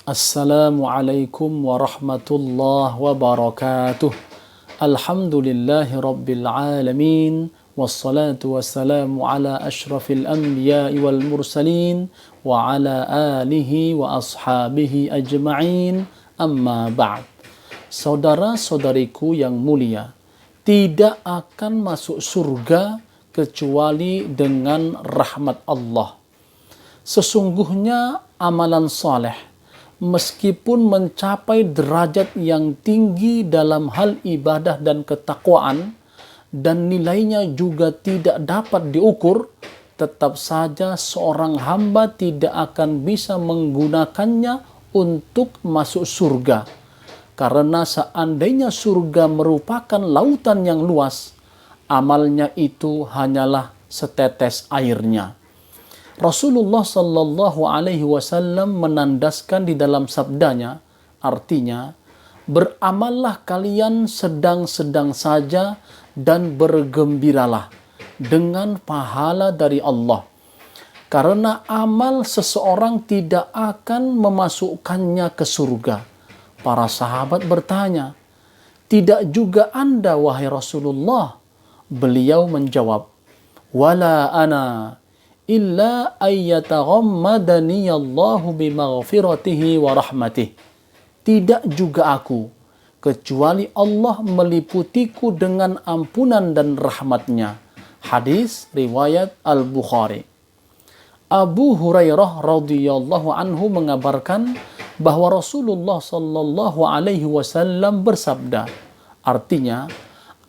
Assalamualaikum warahmatullahi wabarakatuh. Alhamdulillahi rabbil alamin. Wassalatu wassalamu ala ashrafil anbiya'i wal mursalin wa ala alihi wa ashabihi ajma'in. Amma ba'd. Saudara-saudariku yang mulia, tidak akan masuk surga kecuali dengan rahmat Allah. Sesungguhnya amalan saleh meskipun mencapai derajat yang tinggi dalam hal ibadah dan ketakwaan, dan nilainya juga tidak dapat diukur, tetap saja seorang hamba tidak akan bisa menggunakannya untuk masuk surga. Karena seandainya surga merupakan lautan yang luas, amalnya itu hanyalah setetes airnya. Rasulullah Sallallahu Alaihi Wasallam menandaskan di dalam sabdanya, artinya, beramallah kalian sedang-sedang saja dan bergembiralah dengan pahala dari Allah. Karena amal seseorang tidak akan memasukkannya ke surga. Para sahabat bertanya, tidak juga Anda wahai Rasulullah? Beliau menjawab, wala ana illa ayyataghammadani Allahu bimaghfiratihi wa rahmatih. Tidak juga aku, kecuali Allah meliputiku dengan ampunan dan rahmatnya. Hadis riwayat Al-Bukhari. Abu Hurairah radhiyallahu anhu mengabarkan bahwa Rasulullah sallallahu alaihi wasallam bersabda, artinya,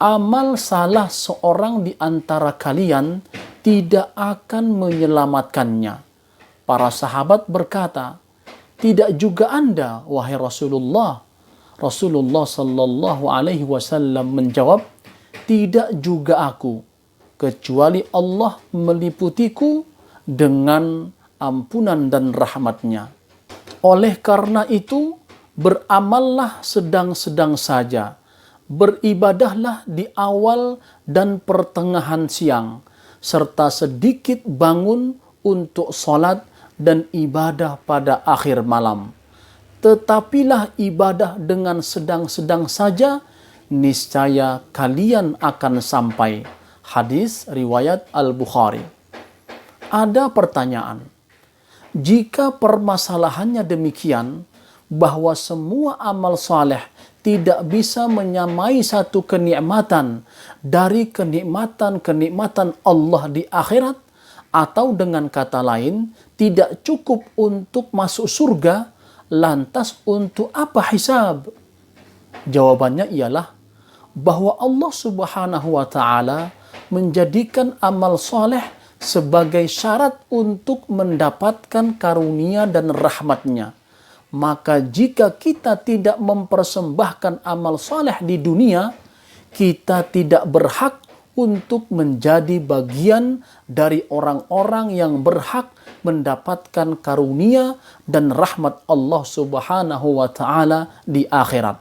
amal salah seorang di antara kalian tidak akan menyelamatkannya. Para sahabat berkata, tidak juga Anda, wahai Rasulullah. Rasulullah sallallahu alaihi wasallam menjawab, tidak juga aku, kecuali Allah meliputiku dengan ampunan dan rahmatnya. Oleh karena itu, beramallah sedang-sedang saja. Beribadahlah di awal dan pertengahan siang, serta sedikit bangun untuk sholat dan ibadah pada akhir malam. Tetapilah ibadah dengan sedang-sedang saja, niscaya kalian akan sampai. Hadis riwayat Al-Bukhari. Ada pertanyaan, jika permasalahannya demikian, bahwa semua amal saleh tidak bisa menyamai satu kenikmatan dari kenikmatan-kenikmatan Allah di akhirat, atau dengan kata lain, tidak cukup untuk masuk surga, lantas untuk apa hisab? Jawabannya ialah bahwa Allah Subhanahu wa Ta'ala menjadikan amal saleh sebagai syarat untuk mendapatkan karunia dan rahmatnya. Maka jika kita tidak mempersembahkan amal saleh di dunia, kita tidak berhak untuk menjadi bagian dari orang-orang yang berhak mendapatkan karunia dan rahmat Allah Subhanahu wa Ta'ala di akhirat.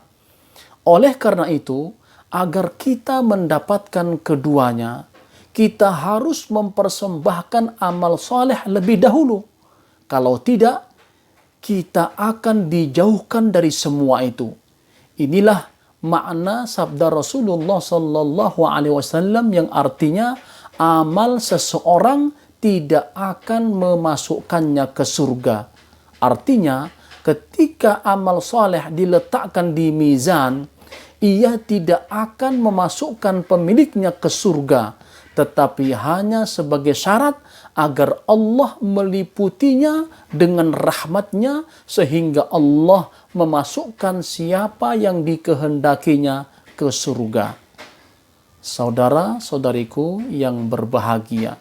Oleh karena itu, agar kita mendapatkan keduanya, kita harus mempersembahkan amal saleh lebih dahulu. Kalau tidak, kita akan dijauhkan dari semua itu. Inilah makna sabda Rasulullah sallallahu alaihi wasallam yang artinya amal seseorang tidak akan memasukkannya ke surga. Artinya, ketika amal saleh diletakkan di mizan, ia tidak akan memasukkan pemiliknya ke surga, tetapi hanya sebagai syarat agar Allah meliputinya dengan rahmatnya, sehingga Allah memasukkan siapa yang dikehendakinya ke surga. Saudara-saudariku yang berbahagia,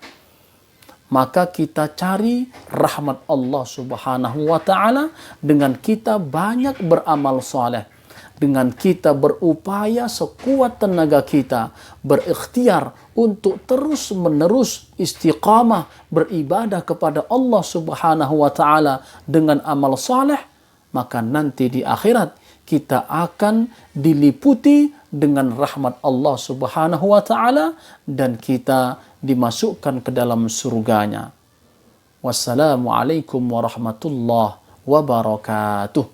maka kita cari rahmat Allah Subhanahu wa Ta'ala dengan kita banyak beramal saleh, dengan kita berupaya sekuat tenaga kita, berikhtiar untuk terus-menerus istiqamah beribadah kepada Allah Subhanahu wa Ta'ala dengan amal saleh, maka nanti di akhirat kita akan diliputi dengan rahmat Allah Subhanahu wa Ta'ala dan kita dimasukkan ke dalam surganya. Wassalamualaikum warahmatullahi wabarakatuh.